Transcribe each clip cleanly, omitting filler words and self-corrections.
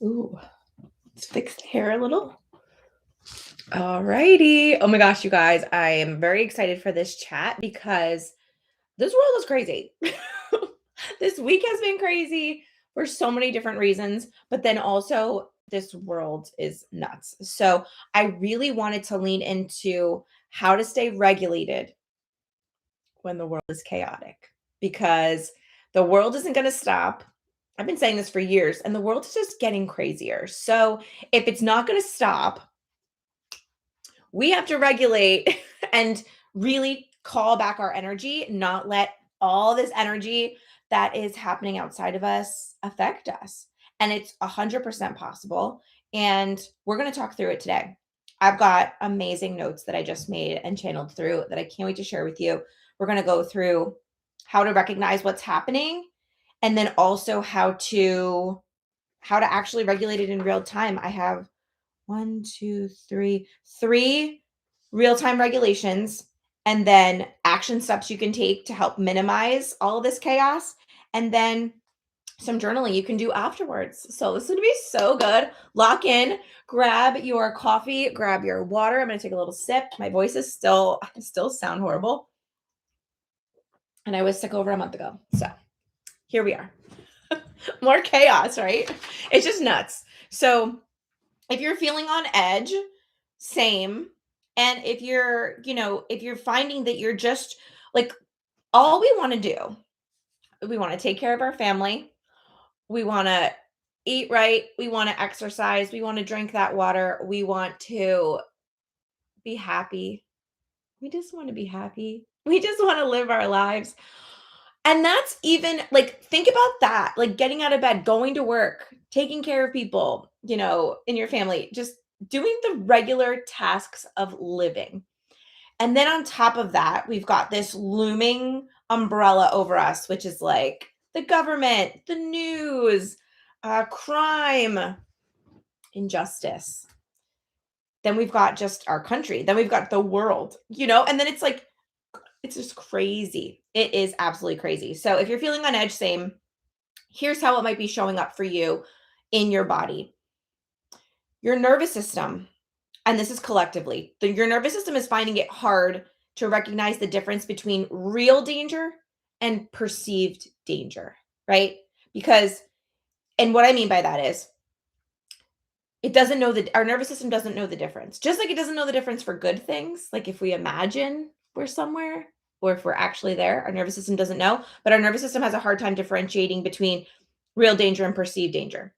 Ooh, let's fix the hair a little. All righty. Oh my gosh, you guys, I am very excited for this chat because this world is crazy. This week has been crazy for so many different reasons, but then also this world is nuts. So I really wanted to lean into how to stay regulated when the world is chaotic because the world isn't going to stop. I've been saying this for years, and the world is just getting crazier. So if it's not going to stop, we have to regulate and really call back our energy, not let all this energy that is happening outside of us affect us. And it's 100% possible. And we're going to talk through it today. I've got amazing notes that I just made and channeled through that I can't wait to share with you. We're going to go through how to recognize what's happening and then also how to actually regulate it in real time. I have three real-time regulations, and then action steps you can take to help minimize all of this chaos, and then some journaling you can do afterwards. So this is going to be so good. Lock in, grab your coffee, grab your water. I'm going to take a little sip. My voice is still sound horrible. And I was sick over a month ago. So here we are. More chaos, right? It's just nuts. So if you're feeling on edge, same. And if you're finding that you're just like, all we want to do, we want to take care of our family. We want to eat right. We want to exercise. We want to drink that water. We want to be happy. We just want to be happy. We just want to live our lives. And that's even like, think about that, like getting out of bed, going to work, taking care of people, in your family, just doing the regular tasks of living. And then on top of that, we've got this looming umbrella over us, which is like the government, the news, crime, injustice. Then we've got just our country. Then we've got the world, and then it's like, it's just crazy. It is absolutely crazy. So if you're feeling on edge, same. Here's how it might be showing up for you in your body. Your nervous system, and this is collectively, your nervous system is finding it hard to recognize the difference between real danger and perceived danger, right? And what I mean by that is, our nervous system doesn't know the difference. Just like it doesn't know the difference for good things. Like if we imagine we're somewhere or if we're actually there, our nervous system doesn't know, but our nervous system has a hard time differentiating between real danger and perceived danger.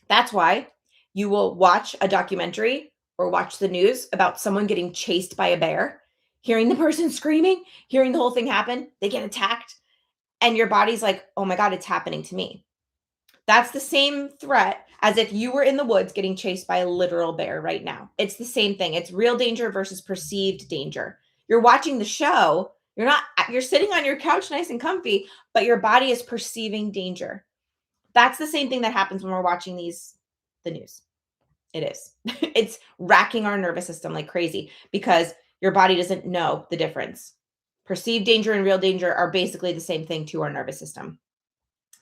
That's why you will watch a documentary or watch the news about someone getting chased by a bear, hearing the person screaming, hearing the whole thing happen, they get attacked, and your body's like, oh my God, it's happening to me. That's the same threat as if you were in the woods getting chased by a literal bear right now. It's the same thing. It's real danger versus perceived danger. You're watching the show, you're sitting on your couch nice and comfy, but your body is perceiving danger. That's the same thing that happens when we're watching the news. It is. It's racking our nervous system like crazy because your body doesn't know the difference. Perceived danger and real danger are basically the same thing to our nervous system.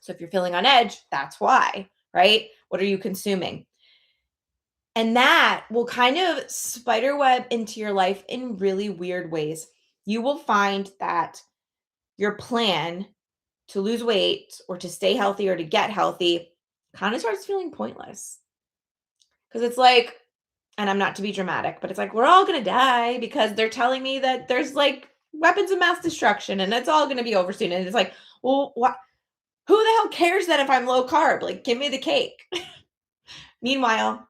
So if you're feeling on edge, that's why, right? What are you consuming? And that will kind of spiderweb into your life in really weird ways. You will find that your plan to lose weight or to stay healthy or to get healthy kind of starts feeling pointless. Because it's like, and I'm not to be dramatic, but it's like, we're all going to die because they're telling me that there's like weapons of mass destruction and it's all going to be over soon. And it's like, well, what? Who the hell cares that if I'm low carb? Like, give me the cake. Meanwhile,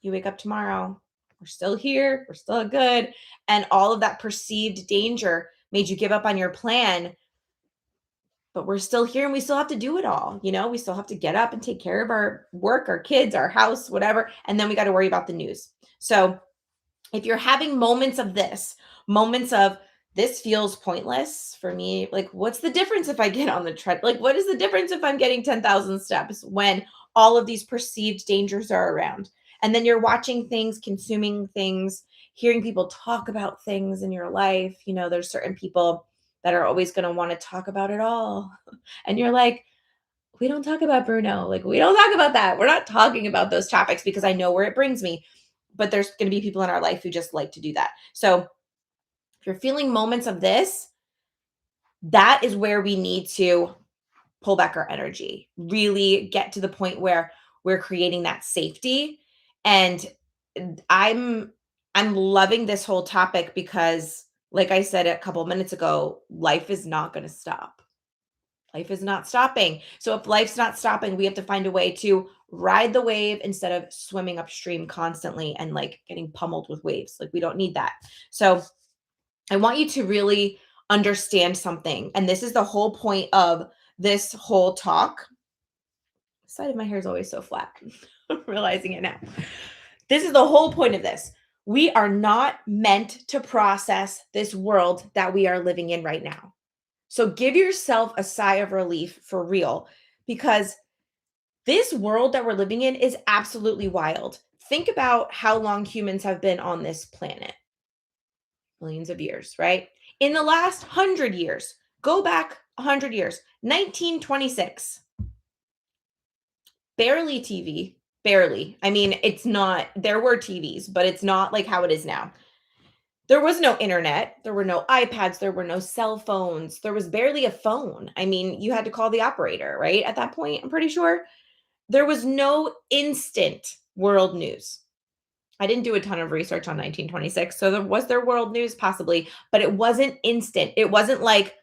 you wake up tomorrow, we're still here, we're still good. And all of that perceived danger made you give up on your plan. But we're still here and we still have to do it all. We still have to get up and take care of our work, our kids, our house, whatever. And then we got to worry about the news. So if you're having moments of this feels pointless for me. Like, what's the difference if I get on the tread? Like, what is the difference if I'm getting 10,000 steps when all of these perceived dangers are around? And then you're watching things, consuming things, hearing people talk about things in your life. There's certain people that are always going to want to talk about it all. And you're like, We don't talk about Bruno. Like, we don't talk about that. We're not talking about those topics because I know where it brings me. But there's going to be people in our life who just like to do that. So if you're feeling moments of this, that is where we need to pull back our energy, really get to the point where we're creating that safety. And I'm I'm loving this whole topic because like I said a couple minutes ago, life is not going to stop. Life is not stopping. So if life's not stopping, we have to find a way to ride the wave instead of swimming upstream constantly and like getting pummeled with waves. Like we don't need that. So I want you to really understand something. And this is the whole point of this whole talk. The side of my hair is always so flat. I'm realizing it now. This is the whole point of this. We are not meant to process this world that we are living in right now. So give yourself a sigh of relief for real because this world that we're living in is absolutely wild. Think about how long humans have been on this planet. Millions of years, right? In the last 100 years, go back 100 years, 1926, barely TV, barely. I mean, it's not, there were TVs, but it's not like how it is now. There was no internet, there were no iPads, there were no cell phones, there was barely a phone. I mean, you had to call the operator, right? At that point, I'm pretty sure. There was no instant world news. I didn't do a ton of research on 1926. So there world news possibly, but it wasn't instant. It wasn't like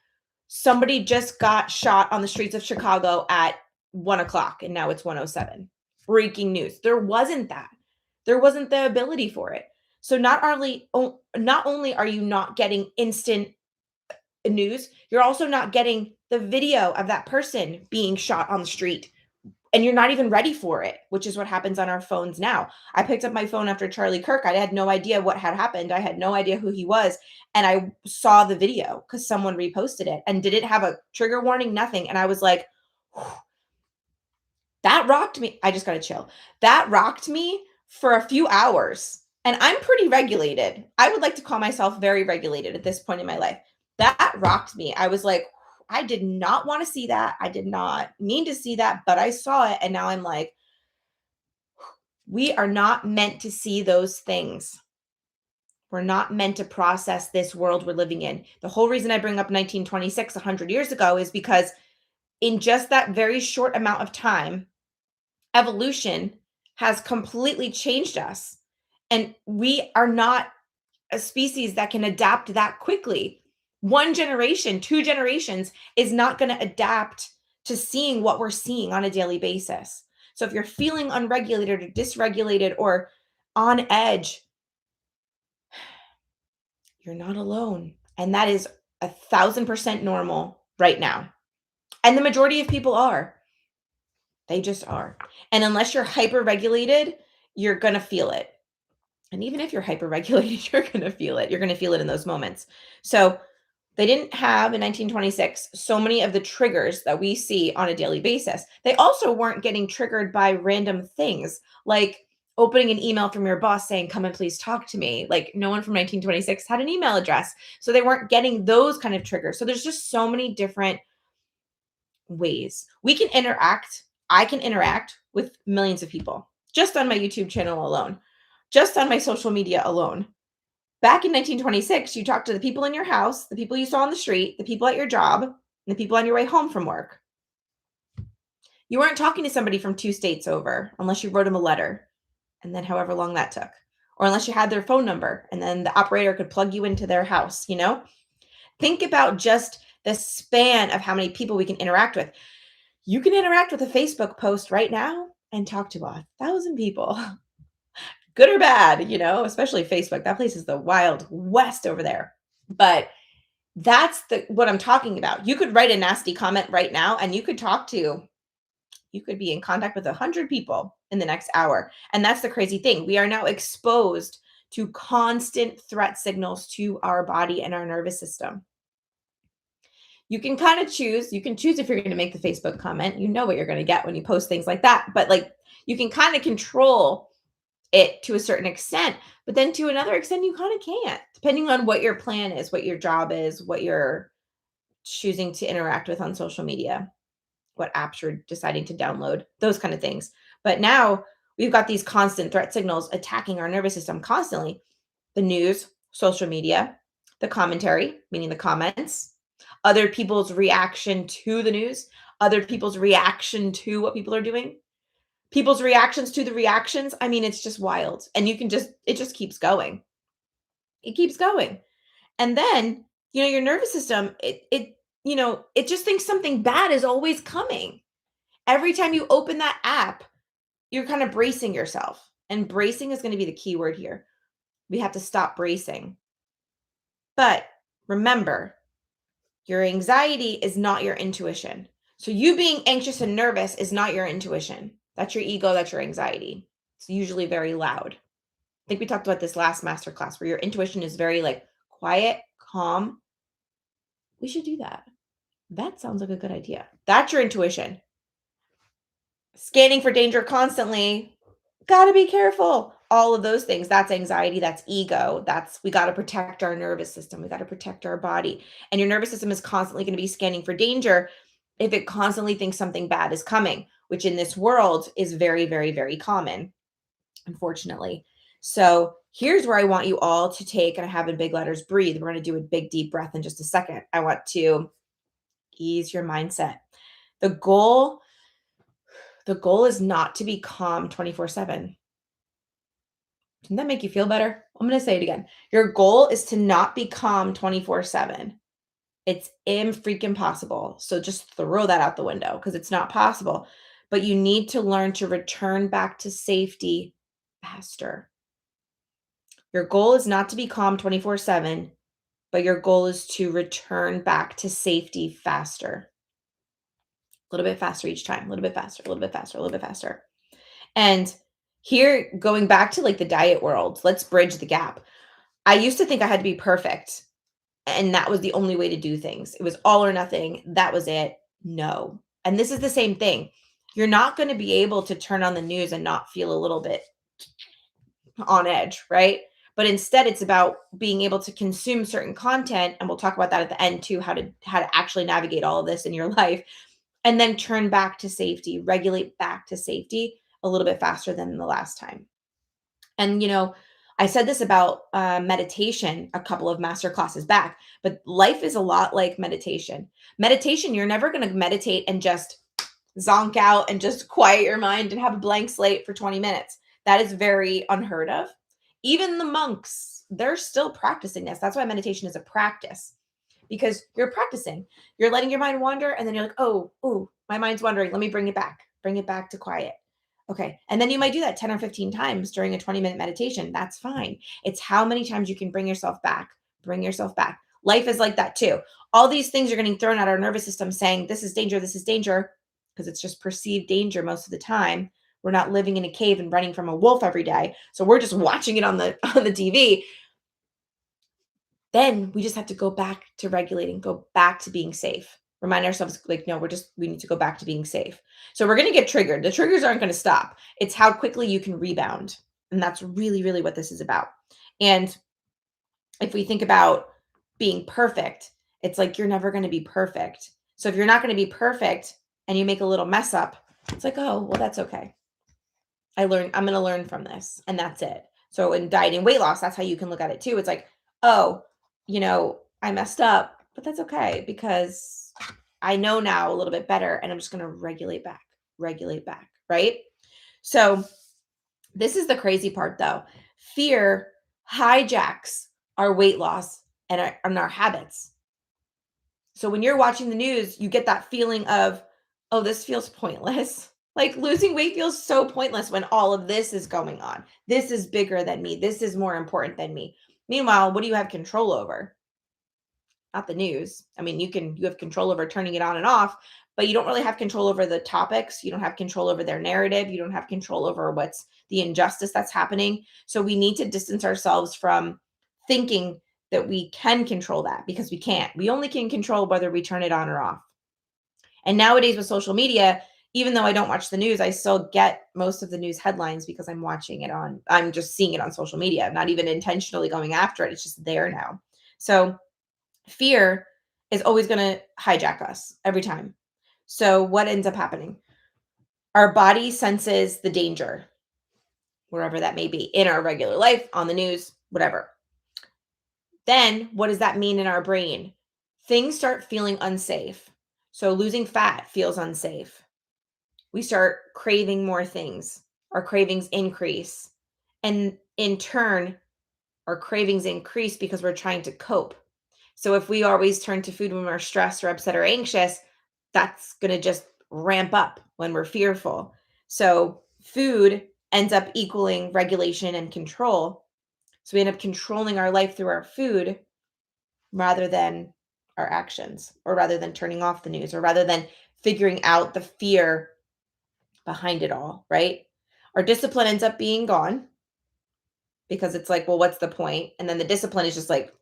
somebody just got shot on the streets of Chicago at 1 o'clock and now it's 1:07. Breaking news. There wasn't that. There wasn't the ability for it. So not only are you not getting instant news, you're also not getting the video of that person being shot on the street and you're not even ready for it, which is what happens on our phones now. I picked up my phone after Charlie Kirk. I had no idea what had happened. I had no idea who he was. And I saw the video because someone reposted it and didn't have a trigger warning, nothing. And I was like, "Whew, that rocked me." I just got to chill. That rocked me for a few hours. And I'm pretty regulated. I would like to call myself very regulated at this point in my life. That rocked me. I was like, I did not want to see that. I did not mean to see that, but I saw it. And now I'm like, we are not meant to see those things. We're not meant to process this world we're living in. The whole reason I bring up 1926, 100 years ago, is because in just that very short amount of time, evolution has completely changed us. And we are not a species that can adapt that quickly. One generation, two generations is not going to adapt to seeing what we're seeing on a daily basis. So if you're feeling unregulated or dysregulated or on edge, you're not alone. And that is 1,000% normal right now. And the majority of people are. They just are. And unless you're hyper regulated, you're going to feel it. And even if you're hyper regulated, you're going to feel it. You're going to feel it in those moments. So they didn't have in 1926 so many of the triggers that we see on a daily basis. They also weren't getting triggered by random things like opening an email from your boss saying, "Come and please talk to me." Like no one from 1926 had an email address. So they weren't getting those kind of triggers. So there's just so many different ways we can interact. I can interact with millions of people just on my YouTube channel alone, just on my social media alone. Back in 1926, you talked to the people in your house, the people you saw on the street, the people at your job, and the people on your way home from work. You weren't talking to somebody from 2 states over unless you wrote them a letter, and then however long that took, or unless you had their phone number and then the operator could plug you into their house, you know? Think about just the span of how many people we can interact with. You can interact with a Facebook post right now and talk to 1,000 people. Good or bad, you know, especially Facebook. That place is the wild west over there. But that's what I'm talking about. You could write a nasty comment right now and you could be in contact with 100 people in the next hour. And that's the crazy thing. We are now exposed to constant threat signals to our body and our nervous system. You can kind of choose. You can choose if you're going to make the Facebook comment. You know what you're going to get when you post things like that. But like you can kind of control it to a certain extent, but then to another extent, you kind of can't, depending on what your plan is, what your job is, what you're choosing to interact with on social media. what apps you're deciding to download, those kind of things. But now we've got these constant threat signals attacking our nervous system constantly. The news, social media, the commentary, meaning the comments, other people's reaction to the news, other people's reaction to what people are doing, people's reactions to the reactions. I mean, it's just wild. And you can just, it just keeps going. It keeps going. And then, your nervous system, it just thinks something bad is always coming. Every time you open that app, you're kind of bracing yourself. And bracing is going to be the key word here. We have to stop bracing. But remember, your anxiety is not your intuition. So you being anxious and nervous is not your intuition. That's your ego, that's your anxiety. It's usually very loud. I think we talked about this last masterclass where your intuition is very like quiet, calm. We should do that. That sounds like a good idea. That's your intuition. Scanning for danger constantly. Gotta be careful. All of those things. That's anxiety. That's ego. We got to protect our nervous system. We got to protect our body. And your nervous system is constantly going to be scanning for danger if it constantly thinks something bad is coming, which in this world is very, very, very common, unfortunately. So here's where I want you all to take, and I have in big letters, breathe. We're going to do a big, deep breath in just a second. I want to ease your mindset. The goal is not to be calm 24/7. Didn't that make you feel better? I'm going to say it again. Your goal is to not be calm 24/7. It's freaking possible. So just throw that out the window because it's not possible. But you need to learn to return back to safety faster. Your goal is not to be calm 24/7, but your goal is to return back to safety faster. A little bit faster each time, a little bit faster, a little bit faster, a little bit faster. And here, going back to like the diet world, let's bridge the gap. I used to think I had to be perfect, and that was the only way to do things. It was all or nothing. That was it. No. And this is the same thing. You're not going to be able to turn on the news and not feel a little bit on edge, right? But instead it's about being able to consume certain content, and we'll talk about that at the end too, how to actually navigate all of this in your life, and then turn back to safety, regulate back to safety a little bit faster than the last time. And I said this about meditation a couple of master classes back, but life is a lot like meditation. Meditation, you're never going to meditate and just zonk out and just quiet your mind and have a blank slate for 20 minutes. That is very unheard of. Even the monks, they're still practicing this. That's why meditation is a practice, because you're practicing. You're letting your mind wander, and then you're like, oh, my mind's wandering. Let me bring it back to quiet. Okay. And then you might do that 10 or 15 times during a 20-minute meditation. That's fine. It's how many times you can bring yourself back. Bring yourself back. Life is like that too. All these things are getting thrown at our nervous system saying, this is danger, because it's just perceived danger most of the time. We're not living in a cave and running from a wolf every day. So we're just watching it on the TV. Then we just have to go back to regulating, go back to being safe. Remind ourselves, like, no, we need to go back to being safe. So we're going to get triggered. The triggers aren't going to stop. It's how quickly you can rebound. And that's really, really what this is about. And if we think about being perfect, it's like you're never going to be perfect. So if you're not going to be perfect and you make a little mess up, it's like, oh, well, that's okay. I'm going to learn from this, and that's it. So in diet and weight loss, that's how you can look at it too. It's like, oh, I messed up, but that's okay because I know now a little bit better, and I'm just going to regulate back, right? So this is the crazy part though. Fear hijacks our weight loss and our habits. So when you're watching the news, you get that feeling of, oh, this feels pointless. Like losing weight feels so pointless when all of this is going on. This is bigger than me. This is more important than me. Meanwhile, what do you have control over? Not the news. I mean, you have control over turning it on and off, but you don't really have control over the topics. You don't have control over their narrative. You don't have control over what's the injustice that's happening. So we need to distance ourselves from thinking that we can control that, because we can't. We only can control whether we turn it on or off. And nowadays with social media, even though I don't watch the news, I still get most of the news headlines because I'm just seeing it on social media, not even intentionally going after it. It's just there now. So fear is always going to hijack us every time. So what ends up happening? Our body senses the danger, wherever that may be, in our regular life, on the news, whatever. Then what does that mean in our brain? Things start feeling unsafe. So losing fat feels unsafe. We start craving more things. Our cravings increase. And in turn, our cravings increase because we're trying to cope. So if we always turn to food when we're stressed or upset or anxious, that's going to just ramp up when we're fearful. So food ends up equaling regulation and control. So we end up controlling our life through our food rather than our actions, or rather than turning off the news, or rather than figuring out the fear behind it all, right? Our discipline ends up being gone because it's like, well, what's the point? And then the discipline is just like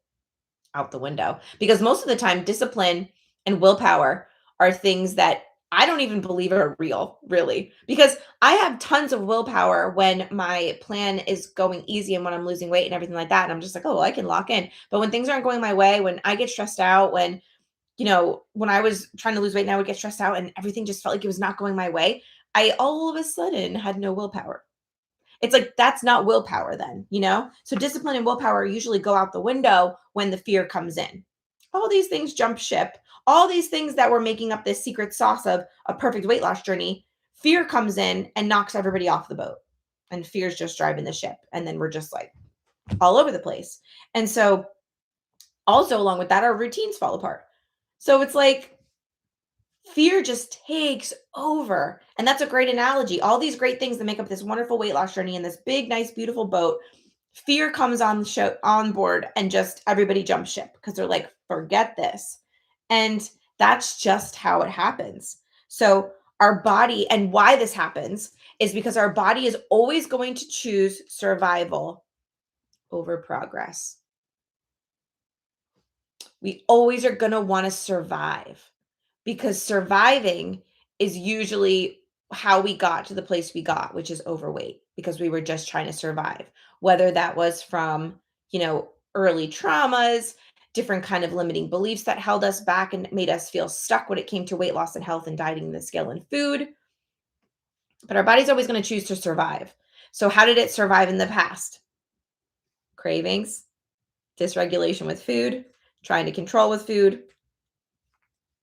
out the window, because most of the time discipline and willpower are things that I don't even believe are real, really, because I have tons of willpower when my plan is going easy and when I'm losing weight and everything like that, and I'm just like, oh, well, I can lock in. But when things aren't going my way, when I get stressed out, when when I was trying to lose weight and I would get stressed out and everything just felt like it was not going my way, I all of a sudden had no willpower. It's like that's not willpower then. So discipline and willpower usually go out the window when the fear comes in. All these things jump ship. All these things that were making up this secret sauce of a perfect weight loss journey, fear comes in and knocks everybody off the boat. And fear's just driving the ship. And then we're just like all over the place. And so also along with that, our routines fall apart. So it's like fear just takes over. And that's a great analogy. All these great things that make up this wonderful weight loss journey in this big, nice, beautiful boat, fear comes on board and just everybody jumps ship because they're like, forget this. And that's just how it happens. So our body, and why this happens is because our body is always going to choose survival over progress. We always are going to want to survive, because surviving is usually how we got to the place we got, which is overweight, because we were just trying to survive, whether that was from, early traumas, different kind of limiting beliefs that held us back and made us feel stuck when it came to weight loss and health and dieting, the scale and food. But our body's always going to choose to survive. So how did it survive in the past? Cravings, dysregulation with food, trying to control with food,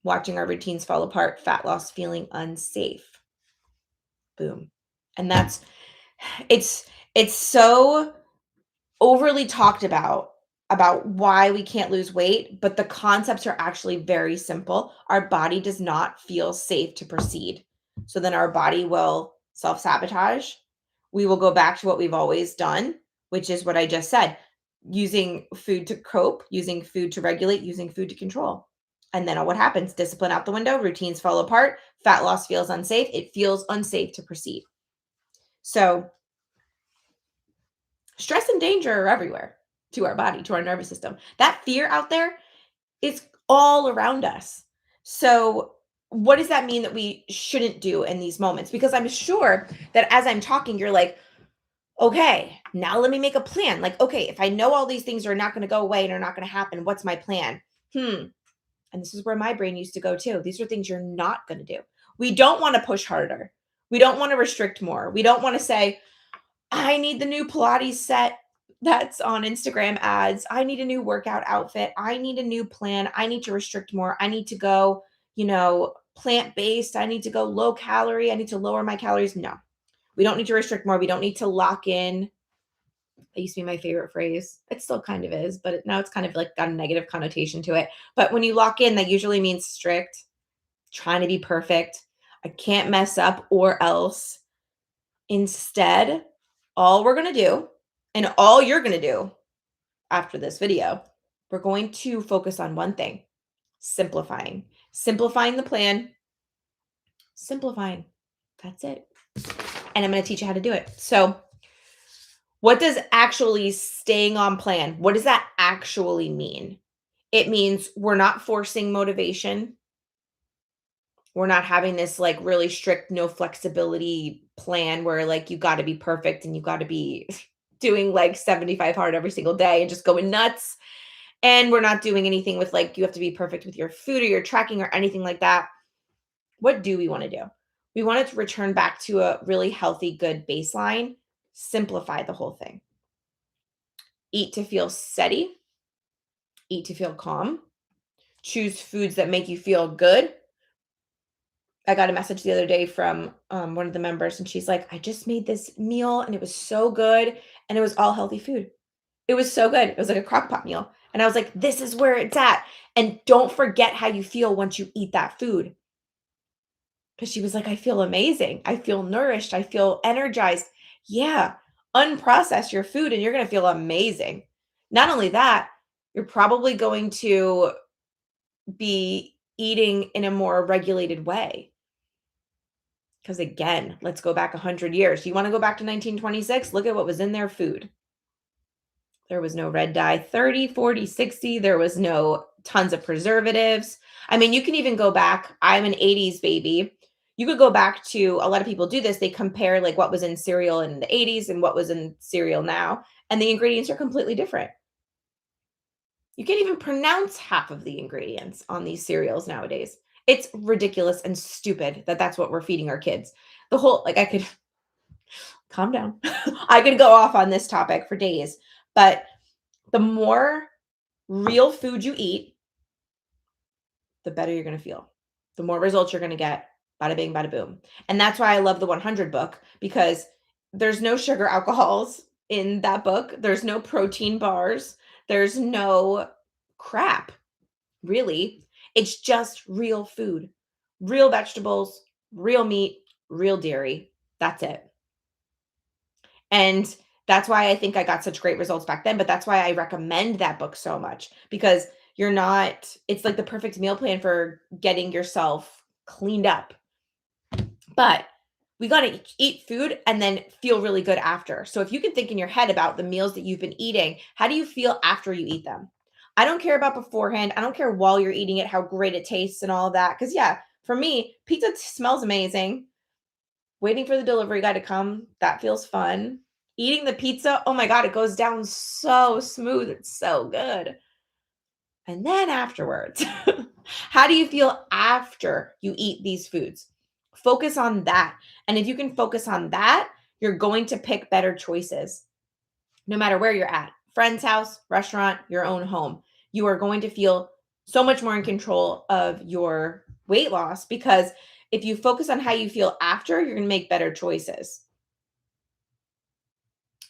watching our routines fall apart, fat loss, feeling unsafe. Boom. And it's so overly talked about why we can't lose weight, but the concepts are actually very simple. Our body does not feel safe to proceed. So then our body will self-sabotage. We will go back to what we've always done, which is what I just said, using food to cope, using food to regulate, using food to control. And then what happens? Discipline out the window, routines fall apart, fat loss feels unsafe. It feels unsafe to proceed. So stress and danger are everywhere to our body, to our nervous system. That fear out there is all around us. So what does that mean that we shouldn't do in these moments? Because I'm sure that as I'm talking, you're like, okay, now let me make a plan. Like, okay, if I know all these things are not going to go away and are not going to happen, what's my plan? And this is where my brain used to go too. These are things you're not going to do. We don't want to push harder. We don't want to restrict more. We don't want to say, I need the new Pilates set that's on Instagram ads. I need a new workout outfit. I need a new plan. I need to restrict more. I need to go, plant-based. I need to go low calorie. I need to lower my calories. No, we don't need to restrict more. We don't need to lock in. That used to be my favorite phrase. It still kind of is, but now it's kind of like got a negative connotation to it. But when you lock in, that usually means strict, trying to be perfect. I can't mess up or else. Instead, all we're going to do, and all you're going to do after this video, we're going to focus on one thing: simplifying. Simplifying the plan. Simplifying. That's it. And I'm going to teach you how to do it. So, what does actually staying on plan? What does that actually mean? It means we're not forcing motivation. We're not having this like really strict, no flexibility plan where like you got to be perfect and you got to be doing like 75 hard every single day and just going nuts. And we're not doing anything with like you have to be perfect with your food or your tracking or anything like that. What do we want to do? We want it to return back to a really healthy, good baseline. Simplify the whole thing. Eat to feel steady, eat to feel calm, choose foods that make you feel good. I got a message the other day from one of the members, and she's like, I just made this meal and it was so good. And it was all healthy food. It was so good. It was like a crock pot meal. And I was like, this is where it's at. And don't forget how you feel once you eat that food. Because she was like, I feel amazing. I feel nourished. I feel energized. Yeah, unprocess your food and you're going to feel amazing. Not only that, you're probably going to be eating in a more regulated way. Because again, let's go back 100 years. You want to go back to 1926? Look at what was in their food. There was no red dye 30, 40, 60. There was no tons of preservatives. I mean, you can even go back. I'm an 80s baby. You could go back to, a lot of people do this. They compare like what was in cereal in the 80s and what was in cereal now, and the ingredients are completely different. You can't even pronounce half of the ingredients on these cereals nowadays. It's ridiculous and stupid that that's what we're feeding our kids. The whole, like, I could calm down. I could go off on this topic for days, but the more real food you eat, the better you're going to feel. The more results you're going to get. Bada bing, bada boom. And that's why I love the 100 book, because there's no sugar alcohols in that book. There's no protein bars. There's no crap, really. It's just real food, real vegetables, real meat, real dairy. That's it. And that's why I think I got such great results back then. But that's why I recommend that book so much, because you're not, it's like the perfect meal plan for getting yourself cleaned up. But we got to eat food and then feel really good after. So if you can think in your head about the meals that you've been eating, how do you feel after you eat them? I don't care about beforehand. I don't care while you're eating it, how great it tastes and all of that. Because, yeah, for me, pizza smells amazing. Waiting for the delivery guy to come, that feels fun. Eating the pizza, oh my God, it goes down so smooth. It's so good. And then afterwards, how do you feel after you eat these foods? Focus on that. And if you can focus on that, you're going to pick better choices. No matter where you're at, friend's house, restaurant, your own home, you are going to feel so much more in control of your weight loss, because if you focus on how you feel after, you're going to make better choices.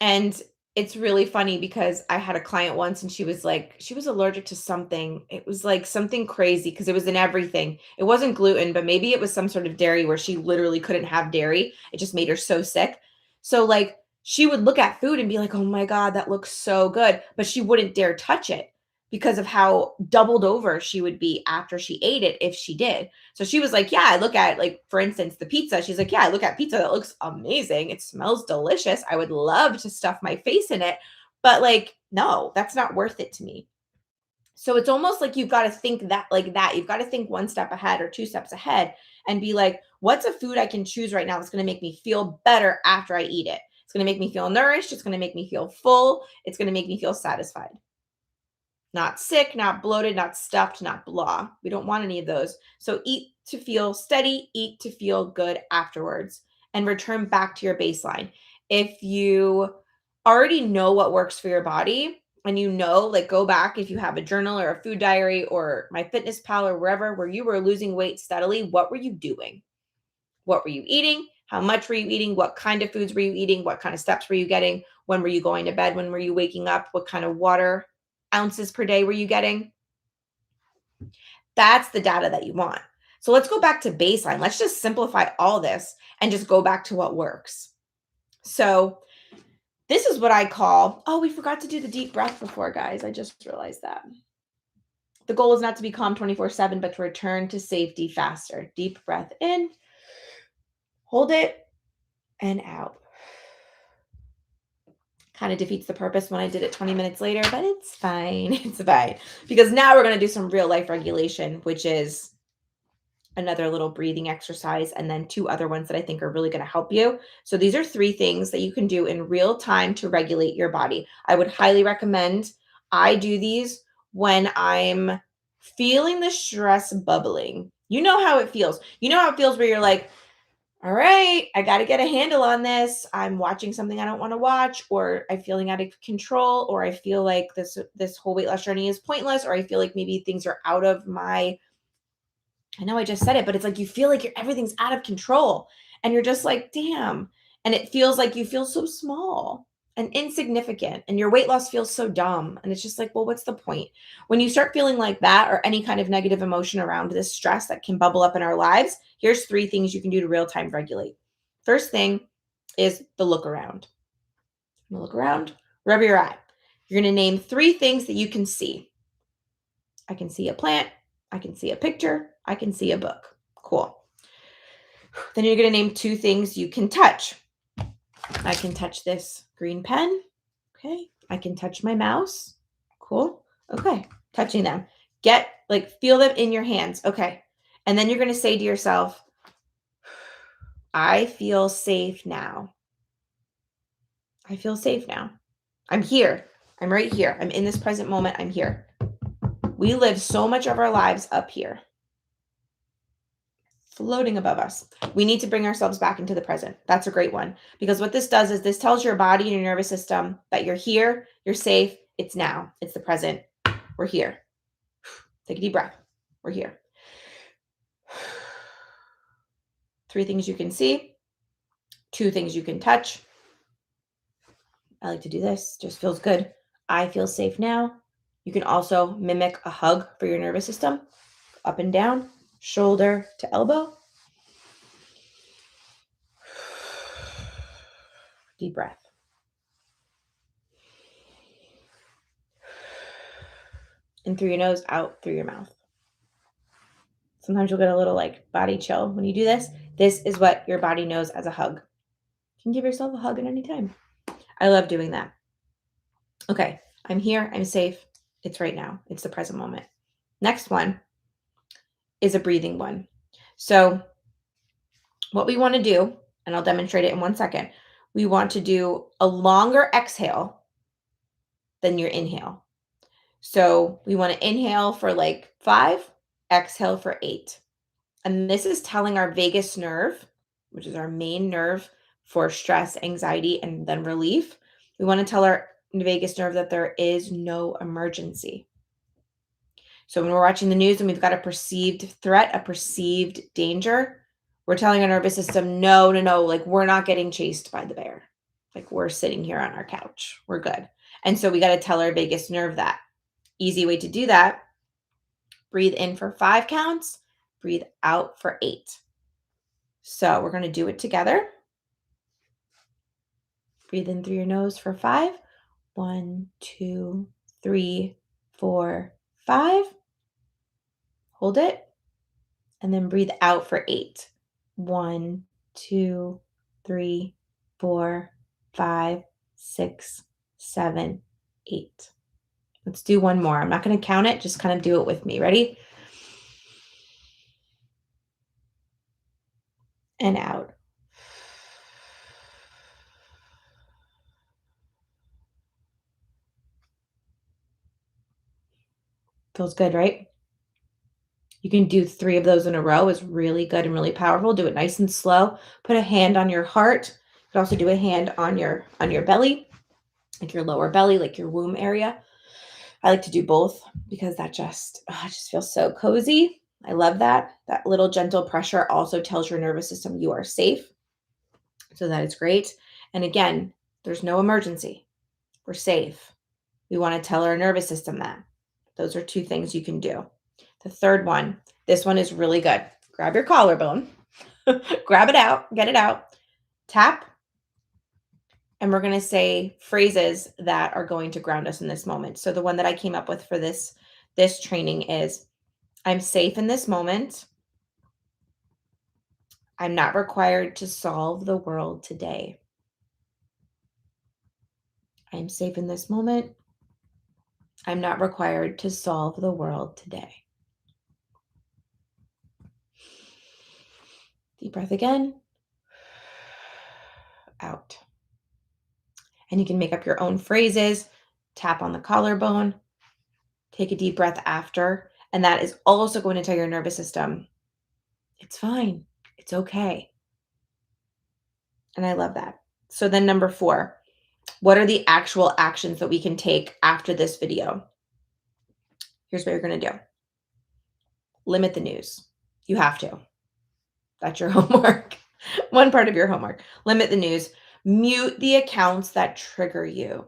And it's really funny because I had a client once and she was like, she was allergic to something. It was like something crazy because it was in everything. It wasn't gluten, but maybe it was some sort of dairy where she literally couldn't have dairy. It just made her so sick. So, like, she would look at food and be like, oh my God, that looks so good. But she wouldn't dare touch it because of how doubled over she would be after she ate it if she did. So she was like, yeah, I look at, like, for instance, the pizza. She's like, yeah, I look at pizza. That looks amazing. It smells delicious. I would love to stuff my face in it. But, like, no, that's not worth it to me. So it's almost like you've got to think that, like that. You've got to think one step ahead or two steps ahead and be like, what's a food I can choose right now that's going to make me feel better after I eat it? It's going to make me feel nourished. It's going to make me feel full. It's going to make me feel satisfied. Not sick, not bloated, not stuffed, not blah. We don't want any of those. So eat to feel steady, eat to feel good afterwards, and return back to your baseline. If you already know what works for your body and you know, like, go back if you have a journal or a food diary or MyFitnessPal or wherever where you were losing weight steadily, what were you doing? What were you eating? How much were you eating? What kind of foods were you eating? What kind of steps were you getting? When were you going to bed? When were you waking up? What kind of water ounces per day were you getting? That's the data that you want. So let's go back to baseline. Let's just simplify all this and just go back to what works. So this is what I call, oh, we forgot to do the deep breath before, guys. I just realized that. The goal is not to be calm 24/7, but to return to safety faster. Deep breath in, hold it, and out. Kind of defeats the purpose when I did it 20 minutes later, but it's fine. It's fine. Because now we're going to do some real life regulation, which is another little breathing exercise, and then two other ones that I think are really going to help you. So these are three things that you can do in real time to regulate your body. I would highly recommend. I do these when I'm feeling the stress bubbling. You know how it feels. You know how it feels where you're like, all right, I got to get a handle on this. I'm watching something I don't want to watch, or I'm feeling out of control, or I feel like this whole weight loss journey is pointless, or I feel like maybe things are out of my, I know I just said it, but it's like you feel like everything's out of control and you're just like, damn. And it feels like you feel so small and insignificant and your weight loss feels so dumb. And it's just like, well, what's the point? When you start feeling like that or any kind of negative emotion around this stress that can bubble up in our lives, here's 3 things you can do to real time regulate. First thing is the look around. Look around, rub your eye. You're going to name 3 things that you can see. I can see a plant. I can see a picture. I can see a book. Cool. Then you're going to name 2 things you can touch. I can touch this green pen. Okay. I can touch my mouse. Cool. Okay. Touching them. Feel them in your hands. Okay. And then you're going to say to yourself, I feel safe now. I feel safe now. I'm here. I'm right here. I'm in this present moment. I'm here. We live so much of our lives up here, floating above us. We need to bring ourselves back into the present. That's a great one because what this does is this tells your body and your nervous system that you're here, you're safe, it's now, it's the present. We're here. Take a deep breath. We're here. 3 things you can see, 2 things you can touch. I like to do this, just feels good. I feel safe now. You can also mimic a hug for your nervous system, up and down, shoulder to elbow. Deep breath. In through your nose, out through your mouth. Sometimes you'll get a little like body chill when you do this. This is what your body knows as a hug. You can give yourself a hug at any time. I love doing that. Okay, I'm here, I'm safe. It's right now. It's the present moment. Next one is a breathing one. So what we want to do, and I'll demonstrate it in 1 second, we want to do a longer exhale than your inhale. So we want to inhale for like 5, exhale for 8. And this is telling our vagus nerve, which is our main nerve for stress, anxiety, and then relief. We want to tell our vagus nerve that there is no emergency. So when we're watching the news and we've got a perceived threat, a perceived danger, we're telling our nervous system, no, like we're not getting chased by the bear. Like we're sitting here on our couch. We're good. And so we got to tell our vagus nerve that. Easy way to do that. Breathe in for 5 counts. Breathe out for 8. So we're going to do it together. Breathe in through your nose for 5. 1, 2, 3, 4, 5. Hold it. And then breathe out for 8. 1, 2, 3, 4, 5, 6, 7, 8. Let's do one more. I'm not going to count it. Just kind of do it with me. Ready? And out. Feels good, right? You can do 3 of those in a row. Is really good and really powerful. Do it nice and slow. Put a hand on your heart. You can also do a hand on your belly, like your lower belly, like your womb area. I like to do both because that just feels so cozy. I love that. That little gentle pressure also tells your nervous system you are safe. So that is great. And again, there's no emergency. We're safe. We want to tell our nervous system that. Those are 2 things you can do. The third one, this one is really good. Grab your collarbone, grab it out, get it out, tap, and we're going to say phrases that are going to ground us in this moment. So the one that I came up with for this training is, I'm safe in this moment. I'm not required to solve the world today. I'm safe in this moment. I'm not required to solve the world today. Deep breath again. Out. And you can make up your own phrases, tap on the collarbone, take a deep breath after. And that is also going to tell your nervous system, It's fine. It's okay. And I love that. So then number 4, what are the actual actions that we can take after this video? Here's what you're going to do. Limit the news. You have to. That's your homework. One part of your homework. Limit the news. Mute the accounts that trigger you.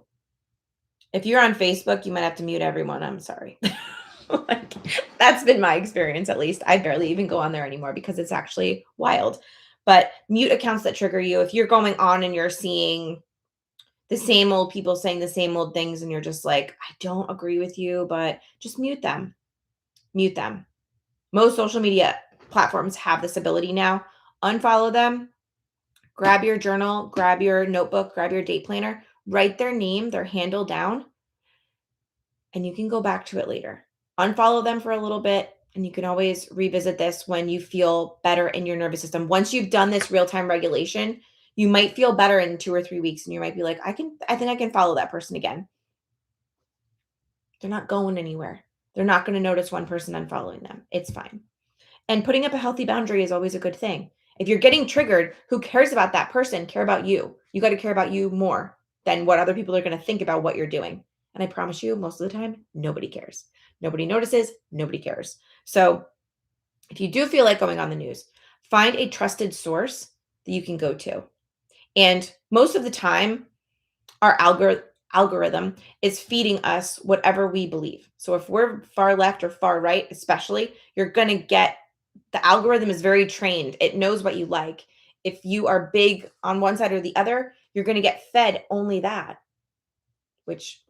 If you're on Facebook, you might have to mute everyone. I'm sorry. Like, that's been my experience, at least. I barely even go on there anymore because it's actually wild. But mute accounts that trigger you. If you're going on and you're seeing the same old people saying the same old things and you're just like, I don't agree with you, but just mute them. Mute them. Most social media platforms have this ability now. Unfollow them. Grab your journal, grab your notebook, grab your date planner, write their name, their handle down, and you can go back to it later. Unfollow them for a little bit, and you can always revisit this when you feel better in your nervous system. Once you've done this real-time regulation, you might feel better in 2 or 3 weeks, and you might be like, I think I can follow that person again. They're not going anywhere. They're not going to notice one person unfollowing them. It's fine. And putting up a healthy boundary is always a good thing. If you're getting triggered, who cares about that person? Care about you. You got to care about you more than what other people are going to think about what you're doing. And I promise you, most of the time, nobody cares. Nobody notices. Nobody cares. So if you do feel like going on the news, find a trusted source that you can go to. And most of the time, our algorithm is feeding us whatever we believe. So if we're far left or far right, especially, you're going to get the algorithm is very trained. It knows what you like. If you are big on one side or the other, you're going to get fed only that, which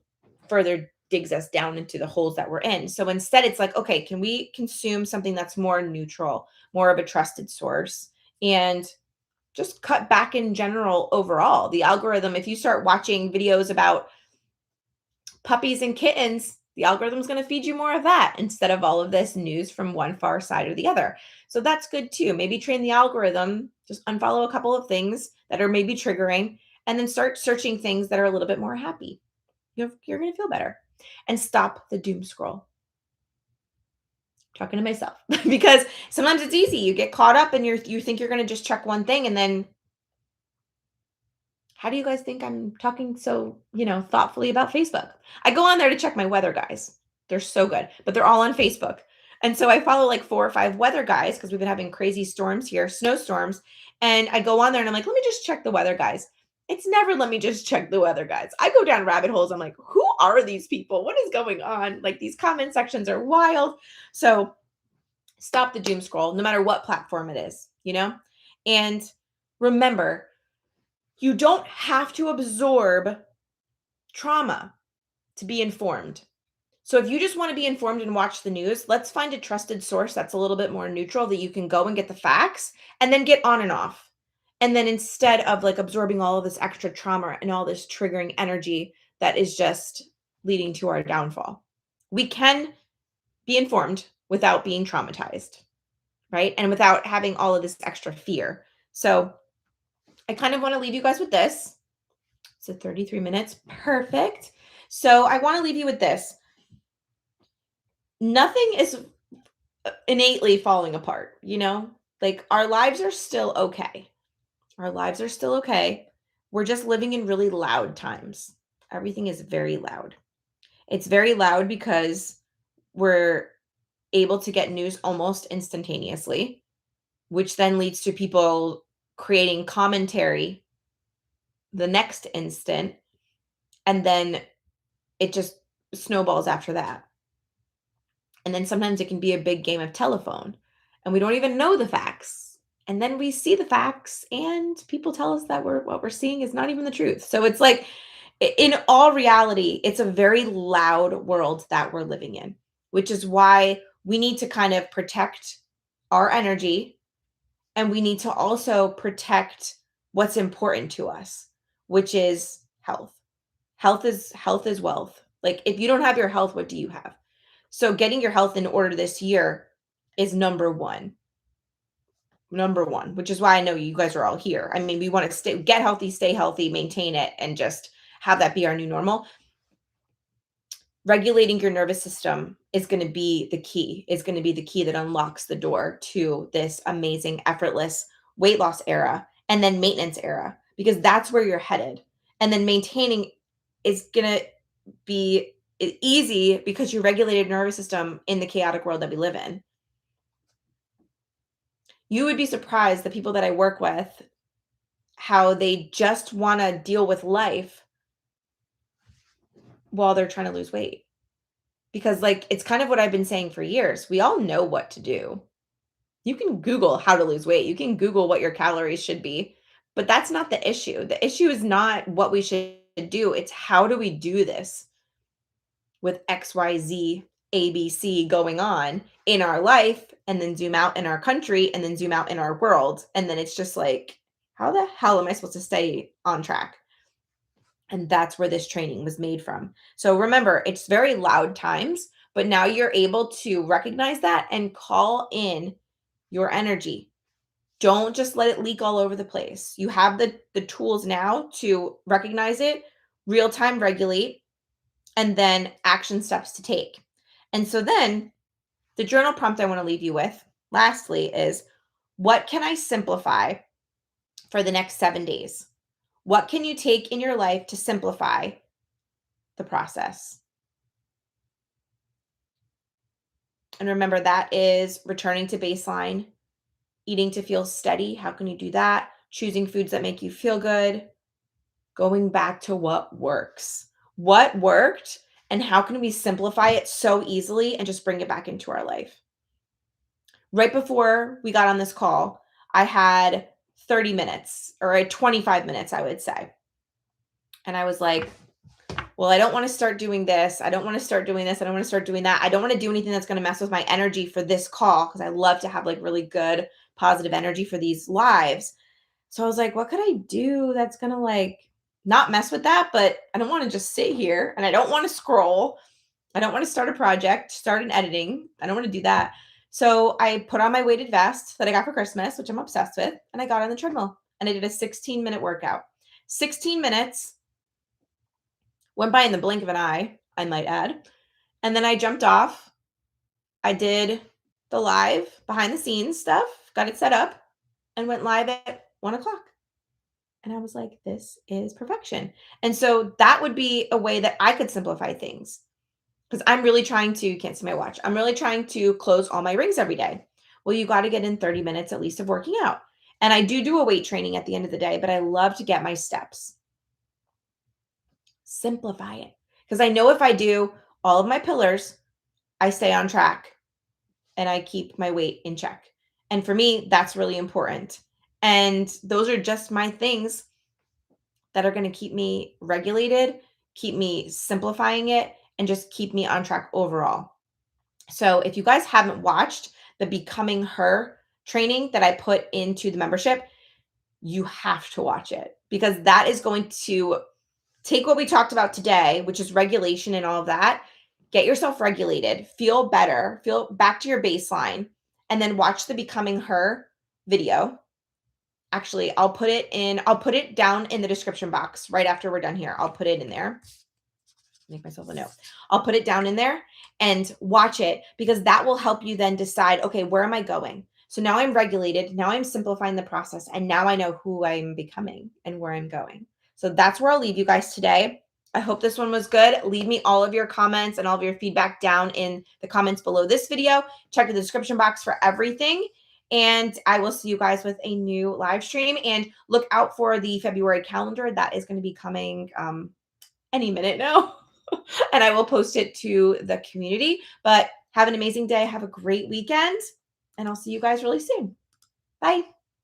further digs us down into the holes that we're in. So instead, it's like, okay, can we consume something that's more neutral, more of a trusted source, and just cut back in general overall? The algorithm, if you start watching videos about puppies and kittens, the algorithm's going to feed you more of that instead of all of this news from one far side or the other. So that's good too. Maybe train the algorithm, just unfollow a couple of things that are maybe triggering, and then start searching things that are a little bit more happy. You're going to feel better. And stop the doom scroll. Talking to myself because sometimes it's easy. You get caught up and you think you're going to just check one thing, and then how do you guys think I'm talking so, thoughtfully about Facebook? I go on there to check my weather guys. They're so good, but they're all on Facebook. And so I follow like 4 or 5 weather guys because we've been having crazy storms here, snowstorms. And I go on there and I'm like, let me just check the weather guys. It's never let me just check the weather guys. I go down rabbit holes. I'm like, who are these people? What is going on? Like, these comment sections are wild. So stop the doom scroll, no matter what platform it is. And remember, you don't have to absorb trauma to be informed. So if you just want to be informed and watch the news, let's find a trusted source that's a little bit more neutral that you can go and get the facts and then get on and off. And then instead of like absorbing all of this extra trauma and all this triggering energy that is just leading to our downfall, we can be informed without being traumatized, right? And without having all of this extra fear. So I kind of want to leave you guys with this. So 33 minutes. Perfect. So I want to leave you with this. Nothing is innately falling apart, Like, our lives are still okay. Our lives are still okay. We're just living in really loud times. Everything is very loud. It's very loud because we're able to get news almost instantaneously, which then leads to people creating commentary the next instant, and then it just snowballs after that. And then sometimes it can be a big game of telephone, and we don't even know the facts. And then we see the facts and people tell us that what we're seeing is not even the truth. So it's like, in all reality, it's a very loud world that we're living in, which is why we need to kind of protect our energy, and we need to also protect what's important to us, which is health. Health is wealth. Like, if you don't have your health, what do you have? So getting your health in order this year is number one. Number one, which is why I know you guys are all here. I mean, we want to get healthy, stay healthy, maintain it, and just have that be our new normal. Regulating your nervous system is going to be the key, is going to be the key that unlocks the door to this amazing, effortless weight loss era and then maintenance era, because that's where you're headed. And then maintaining is going to be easy because your regulated nervous system in the chaotic world that we live in. You would be surprised, the people that I work with, how they just want to deal with life while they're trying to lose weight. Because, like, it's kind of what I've been saying for years. We all know what to do. You can Google how to lose weight. You can Google what your calories should be, but that's not the issue. The issue is not what we should do. It's how do we do this with XYZ, ABC going on in our life, and then zoom out in our country, and then zoom out in our world. And then it's just like, how the hell am I supposed to stay on track? And that's where this training was made from. So remember, it's very loud times, but now you're able to recognize that and call in your energy. Don't just let it leak all over the place. You have the tools now to recognize it, real time regulate, and then action steps to take. And so then the journal prompt I want to leave you with, lastly, is what can I simplify for the next 7 days? What can you take in your life to simplify the process? And remember, that is returning to baseline, eating to feel steady. How can you do that? Choosing foods that make you feel good, going back to what works. What worked, and how can we simplify it so easily and just bring it back into our life? Right before we got on this call, I had 30 minutes or 25 minutes, I would say. And I was like, well, I don't want to start doing this. I don't want to start doing this. I don't want to start doing that. I don't want to do anything that's going to mess with my energy for this call, because I love to have like really good positive energy for these lives. So I was like, what could I do that's going to like not mess with that? But I don't want to just sit here, and I don't want to scroll. I don't want to start a project, start an editing. I don't want to do that. So I put on my weighted vest that I got for Christmas, which I'm obsessed with, and I got on the treadmill and I did a 16-minute workout. 16 minutes went by in the blink of an eye, I might add. And then I jumped off. I did the live behind the scenes stuff, got it set up, and went live at 1 o'clock. And I was like, this is perfection. And so that would be a way that I could simplify things, because I'm really trying to, you can't see my watch, I'm really trying to close all my rings every day. Well, you got to get in 30 minutes at least of working out. And I do a weight training at the end of the day, but I love to get my steps. Simplify it. Because I know if I do all of my pillars, I stay on track and I keep my weight in check. And for me, that's really important. And those are just my things that are going to keep me regulated, keep me simplifying it, and just keep me on track overall. So if you guys haven't watched the Becoming Her training that I put into the membership, you have to watch it, because that is going to take what we talked about today, which is regulation and all of that, get yourself regulated, feel better, feel back to your baseline, and then watch the Becoming Her video. Actually, I'll put it down in the description box right after we're done here. I'll put it in there. Make myself a note. I'll put it down in there and watch it, because that will help you then decide, okay, where am I going? So now I'm regulated. Now I'm simplifying the process. And now I know who I'm becoming and where I'm going. So that's where I'll leave you guys today. I hope this one was good. Leave me all of your comments and all of your feedback down in the comments below this video. Check the description box for everything. And I will see you guys with a new live stream. And look out for the February calendar. That is going to be coming any minute now. And I will post it to the community. But have an amazing day. Have a great weekend. And I'll see you guys really soon. Bye.